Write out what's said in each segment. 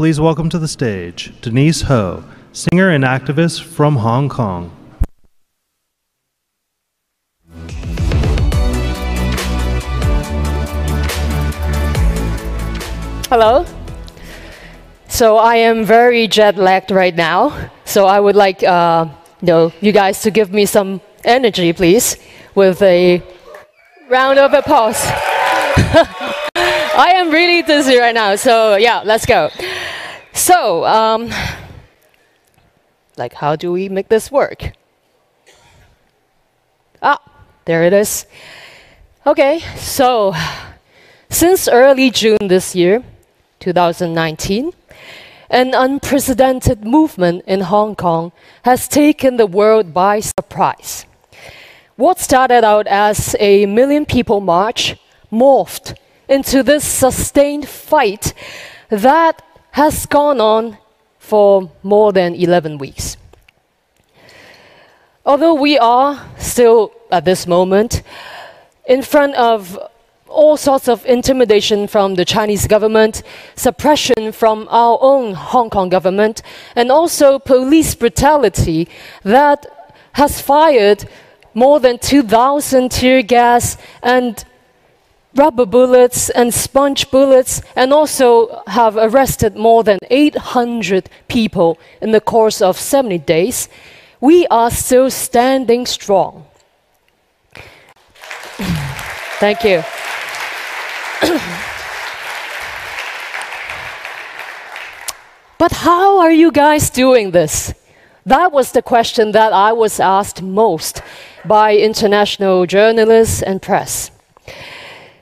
please welcome to the stage Denise Ho, singer and activist from Hong Kong. Hello. So I am very jet-lagged right now. So I would like you guys to give me some energy, please, with a round of applause. I am really dizzy right now. So yeah, let's go. So, how do we make this work? Ah, there it is. Okay, so since early June this year, 2019, an unprecedented movement in Hong Kong has taken the world by surprise. What started out as a million people march morphed into this sustained fight that has gone on for more than 11 weeks. Although we are still, at this moment, in front of all sorts of intimidation from the Chinese government, suppression from our own Hong Kong government, and also police brutality that has fired more than 2,000 tear gas and rubber bullets and sponge bullets, and also have arrested more than 800 people in the course of 70 days, we are still standing strong. Thank you. But how are you guys doing this? That was the question that I was asked most by international journalists and press.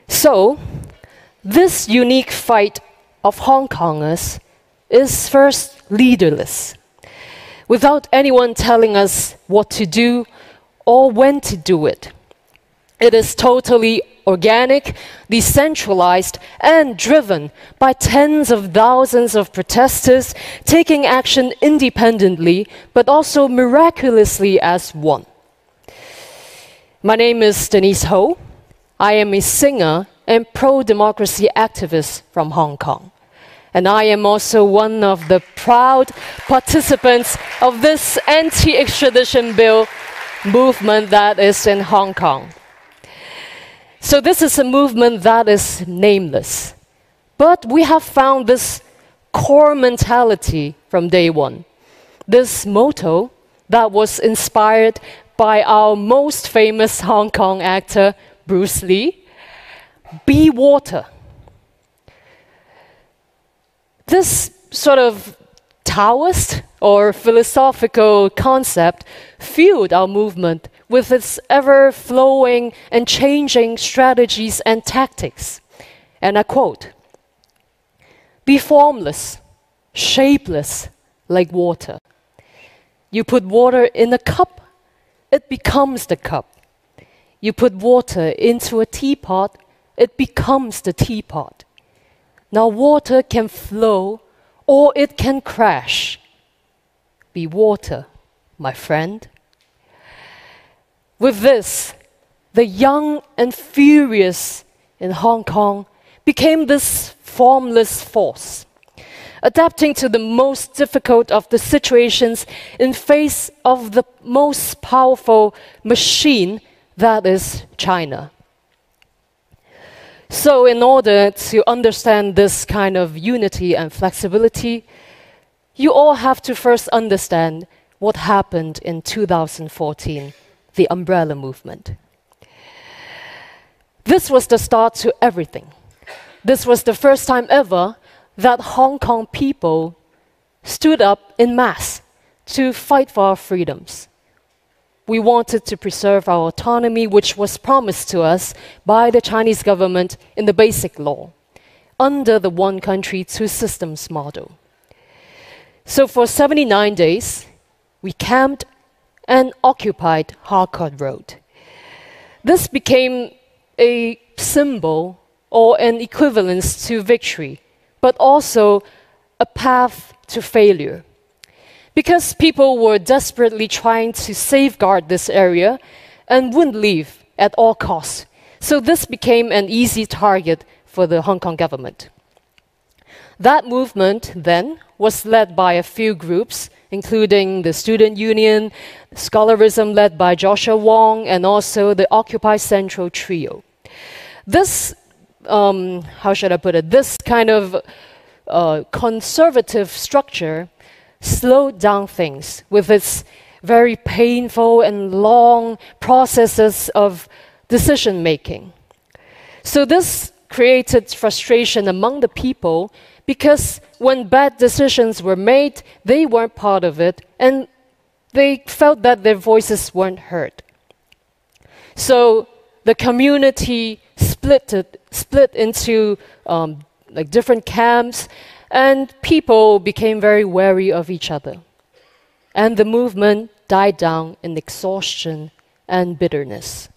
So, this unique fight of Hong Kongers is first leaderless, without anyone telling us what to do or when to do it. It is totally organic, decentralized, and driven by tens of thousands of protesters taking action independently, but also miraculously as one. My name is Denise Ho. I am a singer and pro-democracy activist from Hong Kong. And I am also one of the proud participants of this anti-extradition bill movement that is in Hong Kong. So this is a movement that is nameless. But we have found this core mentality from day one. This motto that was inspired by our most famous Hong Kong actor, Bruce Lee: be water. This sort of Taoist or philosophical concept fueled our movement with its ever-flowing and changing strategies and tactics. And I quote, "Be formless, shapeless like water. You put water in a cup, it becomes the cup. You put water into a teapot, it becomes the teapot. Now water can flow or it can crash. Be water, my friend." With this, the young and furious in Hong Kong became this formless force, adapting to the most difficult of the situations in face of the most powerful machine that is China. So in order to understand this kind of unity and flexibility, you all have to first understand what happened in 2014, the umbrella movement. This was the start to everything. This was the first time ever that Hong Kong people stood up in mass to fight for our freedoms. We wanted to preserve our autonomy, which was promised to us by the Chinese government in the Basic Law, under the one country, two systems model. So for 79 days, we camped and occupied Harcourt Road. This became a symbol or an equivalence to victory, but also a path to failure. Because people were desperately trying to safeguard this area and wouldn't leave at all costs. So this became an easy target for the Hong Kong government. That movement then was led by a few groups, including the Student Union, Scholarism led by Joshua Wong, and also the Occupy Central trio. This, how should I put it, this kind of conservative structure slowed down things with its very painful and long processes of decision making. So this created frustration among the people because when bad decisions were made, they weren't part of it and they felt that their voices weren't heard. So the community split into like different camps, and people became very wary of each other. And the movement died down in exhaustion and bitterness.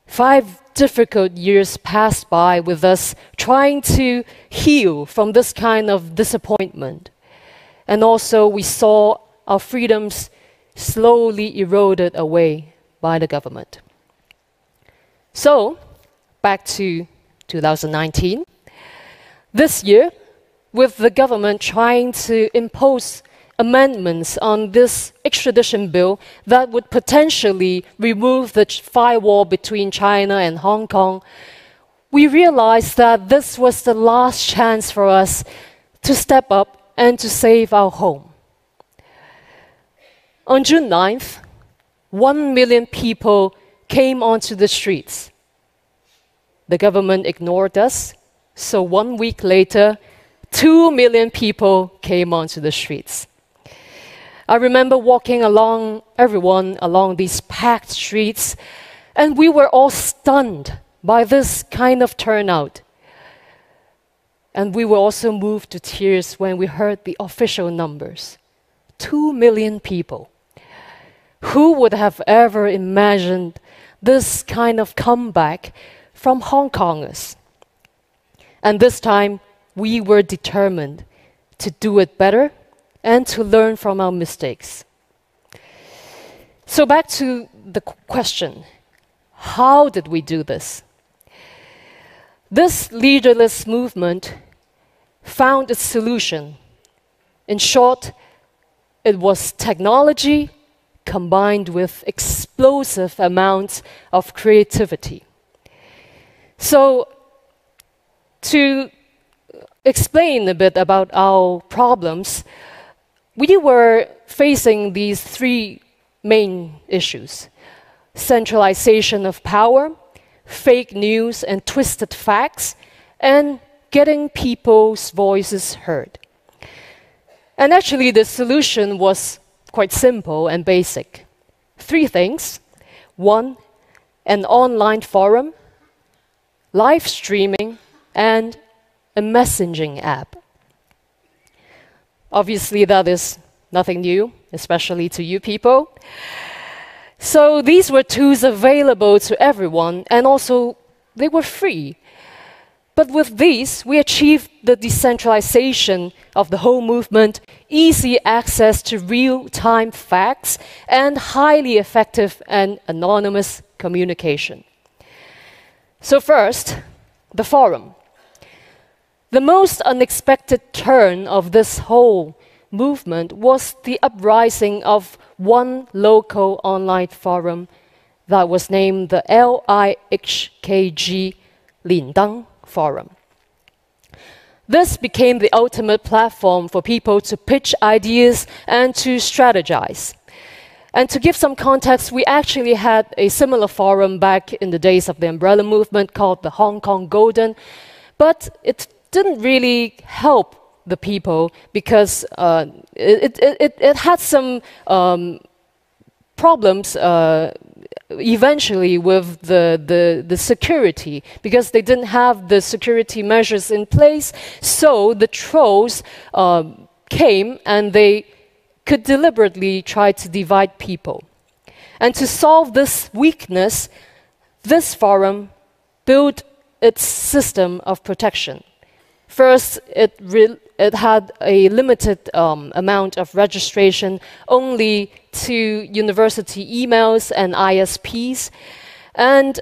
5 difficult years passed by with us trying to heal from this kind of disappointment. And also we saw our freedoms slowly eroded away by the government. So, back to 2019. This year, with the government trying to impose amendments on this extradition bill that would potentially remove the firewall between China and Hong Kong, we realized that this was the last chance for us to step up and to save our home. On June 9th, 1 million people came onto the streets. The government ignored us, so 1 week later, 2 million people came onto the streets. I remember walking everyone along these packed streets, and we were all stunned by this kind of turnout. And we were also moved to tears when we heard the official numbers. 2 million people. Who would have ever imagined this kind of comeback from Hong Kongers? And this time, we were determined to do it better and to learn from our mistakes. So back to the question, how did we do this? This leaderless movement found its solution. In short, it was technology combined with explosive amounts of creativity. So, to explain a bit about our problems, we were facing these 3 main issues: centralization of power, fake news and twisted facts, and getting people's voices heard. And actually, the solution was quite simple and basic. 3 things. 1, an online forum, live streaming, and a messaging app. Obviously, that is nothing new, especially to you people. So these were tools available to everyone, and also they were free. But with these, we achieved the decentralization of the whole movement, easy access to real-time facts, and highly effective and anonymous communication. So first, the forum. The most unexpected turn of this whole movement was the uprising of one local online forum that was named the LIHKG Lindang Forum. This became the ultimate platform for people to pitch ideas and to strategize. And to give some context, we actually had a similar forum back in the days of the umbrella movement called the Hong Kong Golden, but it didn't really help the people because it had some problems eventually with the security, because they didn't have the security measures in place. So the trolls came and they could deliberately try to divide people. And to solve this weakness, this forum built its system of protection. First, it had a limited amount of registration only to university emails and ISPs. And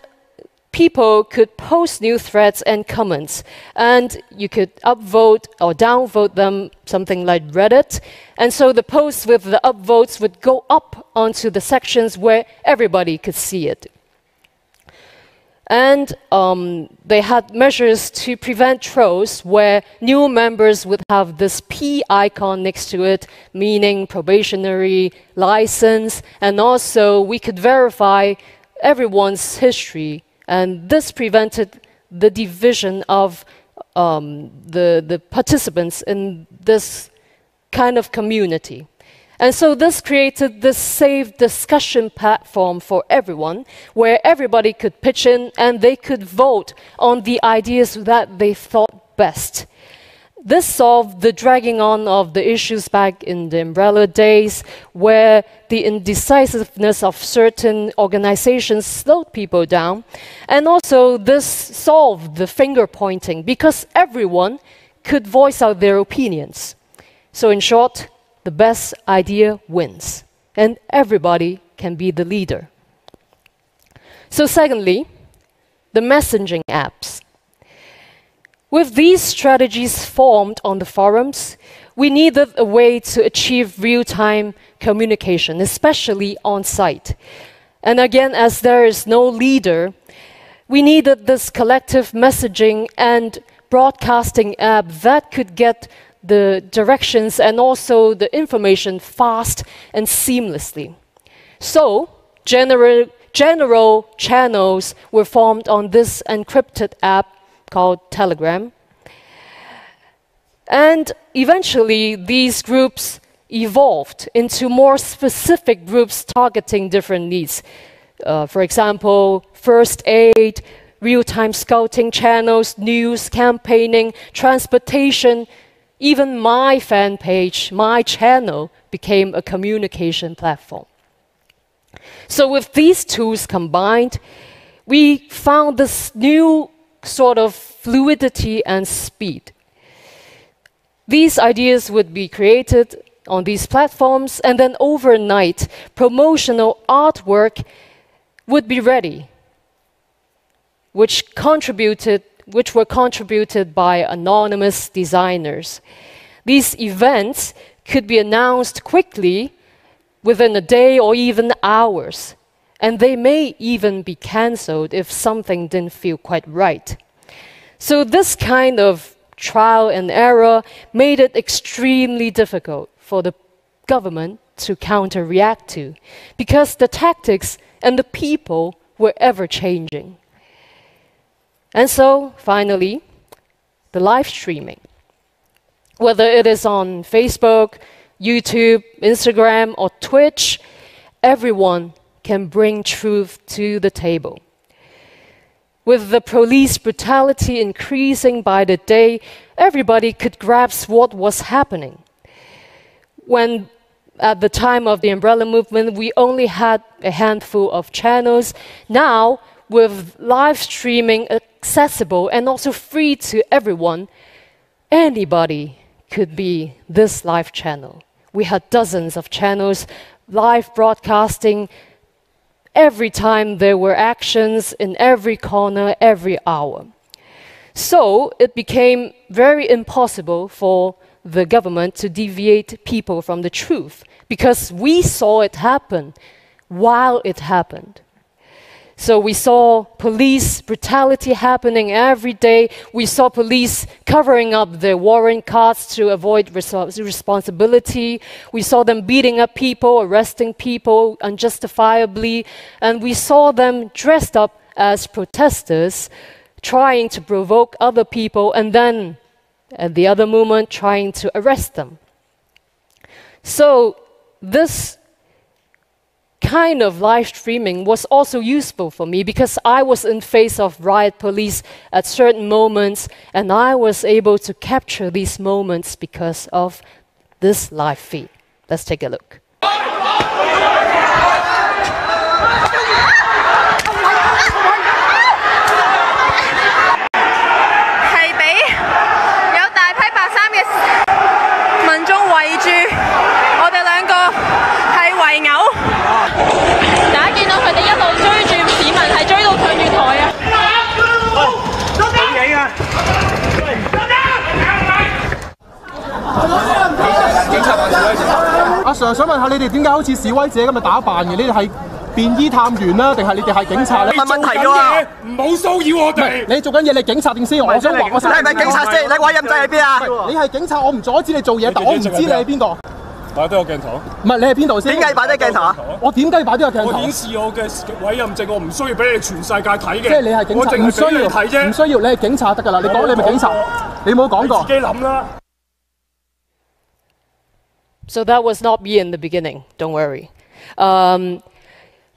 people could post new threads and comments, and you could upvote or downvote them, something like Reddit. And so the posts with the upvotes would go up onto the sections where everybody could see it. And they had measures to prevent trolls, where new members would have this P icon next to it, meaning probationary license, and also we could verify everyone's history. And this prevented the division of the participants in this kind of community. And so this created this safe discussion platform for everyone, where everybody could pitch in and they could vote on the ideas that they thought best. This solved the dragging on of the issues back in the umbrella days, where the indecisiveness of certain organizations slowed people down. And also this solved the finger pointing, because everyone could voice out their opinions. So in short, the best idea wins, and everybody can be the leader. So secondly, the messaging apps. With these strategies formed on the forums, we needed a way to achieve real-time communication, especially on-site. And again, as there is no leader, we needed this collective messaging and broadcasting app that could get the directions and also the information fast and seamlessly. So, general channels were formed on this encrypted app called Telegram. And eventually, these groups evolved into more specific groups targeting different needs. For example, first aid, real-time scouting channels, news, campaigning, transportation. Even my fan page, my channel, became a communication platform. So with these tools combined, we found this new sort of fluidity and speed. These ideas would be created on these platforms, and then overnight, promotional artwork would be ready, which were contributed by anonymous designers. These events could be announced quickly, within a day or even hours, and they may even be cancelled if something didn't feel quite right. So this kind of trial and error made it extremely difficult for the government to counter-react to, because the tactics and the people were ever-changing. And so, finally, the live streaming. Whether it is on Facebook, YouTube, Instagram, or Twitch, everyone can bring truth to the table. With the police brutality increasing by the day, everybody could grasp what was happening. When at the time of the umbrella movement, we only had a handful of channels. Now, with live streaming accessible and also free to everyone, anybody could be this live channel. We had dozens of channels, live broadcasting every time there were actions in every corner, every hour. So it became very impossible for the government to deviate people from the truth, because we saw it happen while it happened. So we saw police brutality happening every day. We saw police covering up their warrant cards to avoid responsibility. We saw them beating up people, arresting people unjustifiably. And we saw them dressed up as protesters, trying to provoke other people, and then at the other moment trying to arrest them. So this kind of live streaming was also useful for me, because I was in face of riot police at certain moments, and I was able to capture these moments because of this live feed. Let's take a look. Sir， 想問下你哋點解好似示威者咁嘅打扮嘅？你哋係便衣探員啦，定係你哋係警察咧？問問題㗎喎，唔好騷擾我哋。你做緊嘢，你警察定先？我想話，我想你係咪警察先？你委任制喺邊啊？你係警察，我唔阻止你做嘢，但我唔知你係邊個。擺低個鏡頭。唔係，你係邊度先？點解擺低鏡頭啊？我點解要擺低個鏡頭？我顯示我嘅委任證，我唔需要俾你全世界睇嘅。即係你係警察，唔需要睇啫。唔需要，你係警察得㗎啦。你講你係咪警察？你冇講過。自己諗啦。So that was not me in the beginning, don't worry.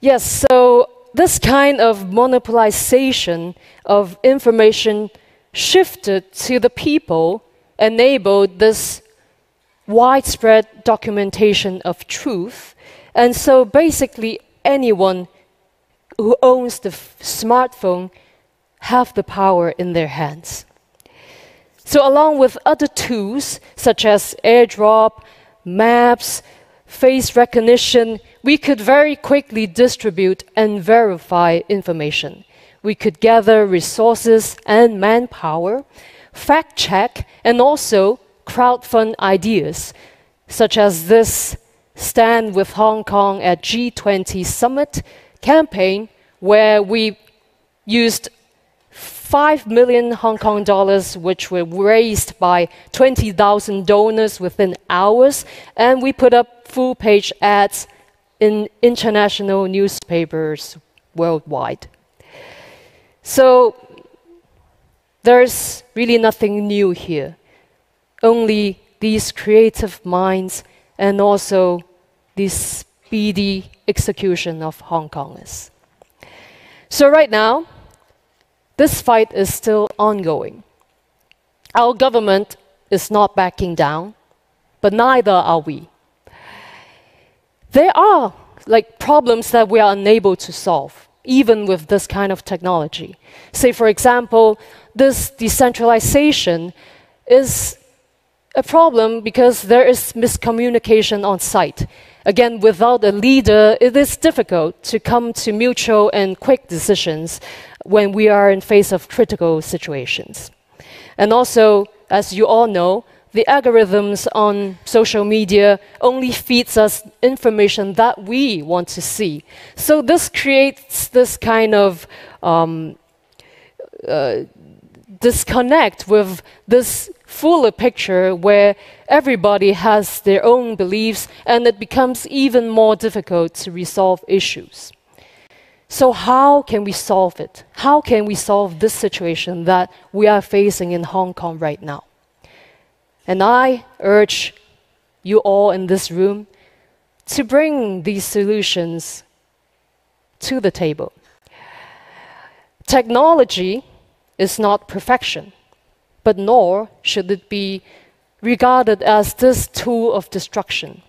Yes, so this kind of monopolization of information shifted to the people, enabled this widespread documentation of truth. And so basically anyone who owns the smartphone have the power in their hands. So along with other tools such as airdrop, maps, face recognition, we could very quickly distribute and verify information. We could gather resources and manpower, fact check, and also crowdfund ideas, such as this Stand with Hong Kong at G20 Summit campaign, where we used 5 million Hong Kong dollars, which were raised by 20,000 donors within hours, and we put up full-page ads in international newspapers worldwide. So there's really nothing new here, only these creative minds and also the speedy execution of Hong Kongers. So right now, this fight is still ongoing. Our government is not backing down, but neither are we. There are problems that we are unable to solve, even with this kind of technology. Say, for example, this decentralization is a problem because there is miscommunication on site. Again, without a leader, it is difficult to come to mutual and quick decisions when we are in face of critical situations. And also, as you all know, the algorithms on social media only feeds us information that we want to see. So this creates this kind of disconnect with this fuller picture where everybody has their own beliefs, and it becomes even more difficult to resolve issues. So how can we solve it? How can we solve this situation that we are facing in Hong Kong right now? And I urge you all in this room to bring these solutions to the table. Technology is not perfection, but nor should it be regarded as this tool of destruction.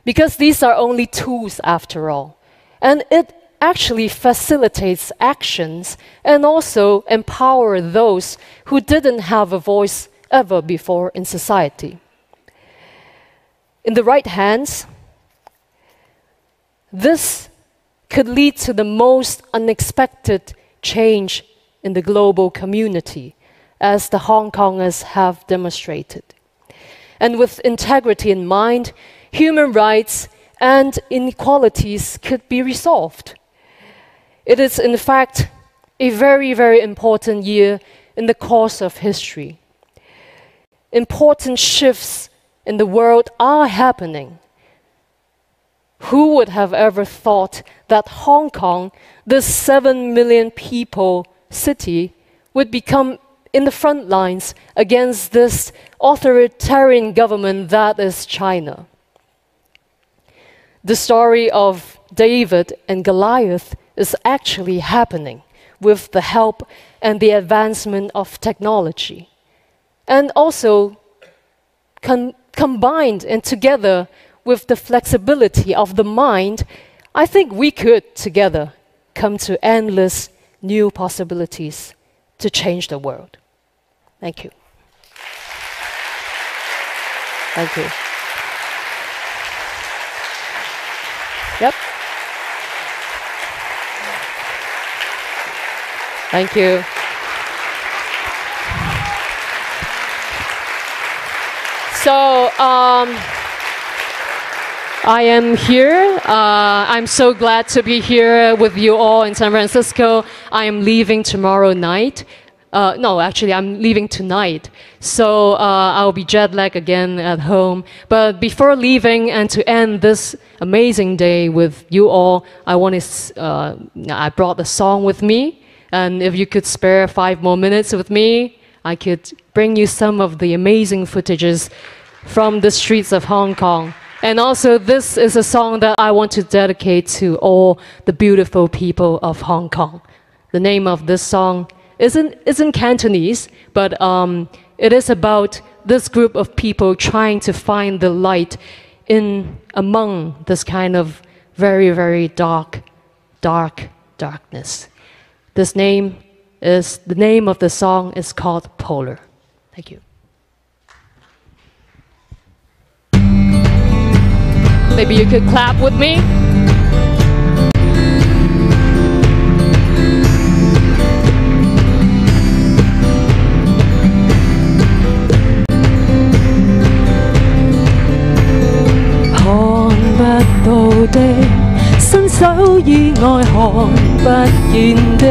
Because these are only tools after all, and it actually facilitates actions and also empower those who didn't have a voice ever before in society. In the right hands, this could lead to the most unexpected change in the global community, as the Hong Kongers have demonstrated. And with integrity in mind, human rights and inequalities could be resolved. It is, in fact, a very, very important year in the course of history. Important shifts in the world are happening. Who would have ever thought that Hong Kong, this 7 million people city, would become in the front lines against this authoritarian government that is China? The story of David and Goliath is actually happening with the help and the advancement of technology. And also combined and together with the flexibility of the mind, I think we could together come to endless new possibilities to change the world. Thank you. Thank you. Yep. Thank you. So, I am here. I'm so glad to be here with you all in San Francisco. I am leaving tomorrow night. No, actually, I'm leaving tonight. So I'll be jet lagged again at home. But before leaving and to end this amazing day with you all, I brought the song with me. And if you could spare 5 more minutes with me, I could bring you some of the amazing footages from the streets of Hong Kong. And also, this is a song that I want to dedicate to all the beautiful people of Hong Kong. The name of this song isn't Cantonese, but it is about this group of people trying to find the light among this kind of very, very darkness. The name of the song is called Polar. Thank you. Maybe you could clap with me.看不到的，伸手以外看不見的，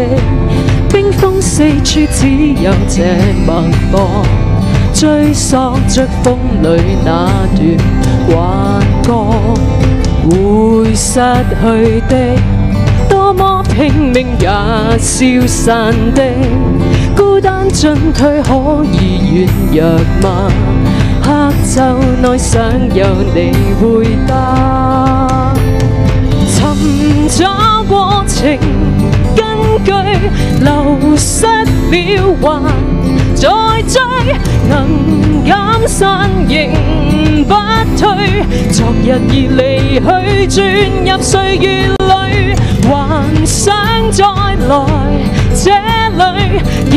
冰封四處只有這脈搏。追索着風裏那段幻覺，會失去的，多麼拼命也消散的，孤單進退可以軟弱嗎？黑晝內想有你回答，尋找過程根據流失了還再追，能減散仍不退。昨日已離去，轉入歲月裏，幻想再來這裏。嚴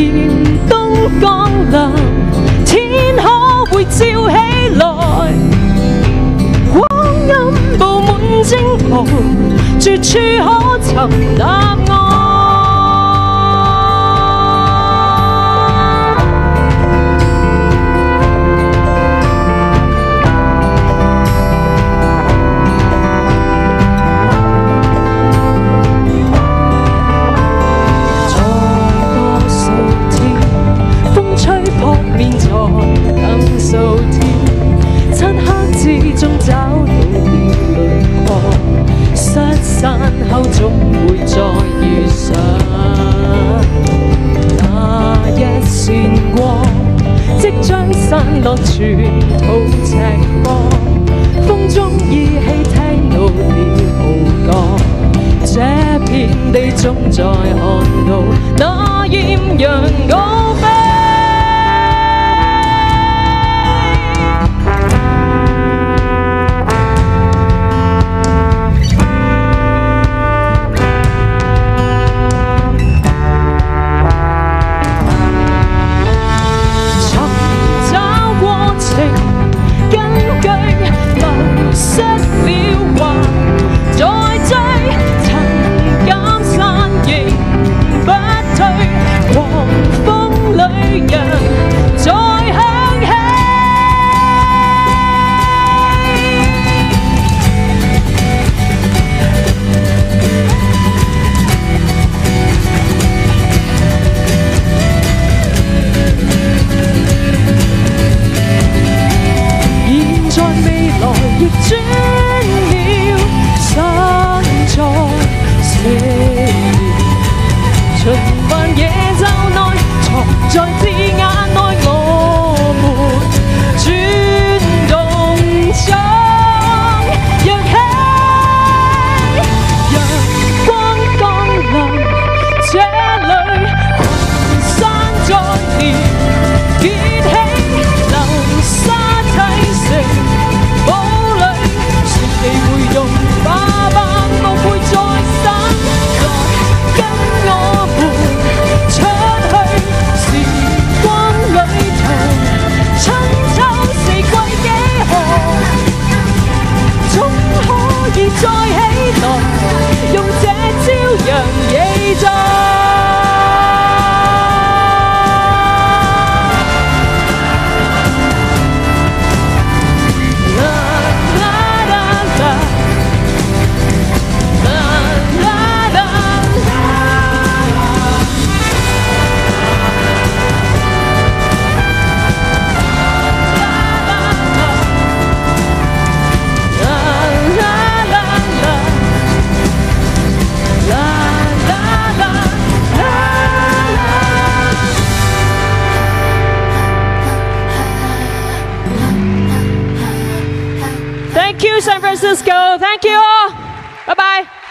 冬降臨，天可會照起來？光陰布滿征途，絕處可尋答案。找到了輪廓，失散後總會再遇上那一線光，即將散落全土赤膊，風中依稀聽到了號角，這片地中再看到那豔陽高飛。狂風裏 Thank you, San Francisco. Thank you all. Bye bye.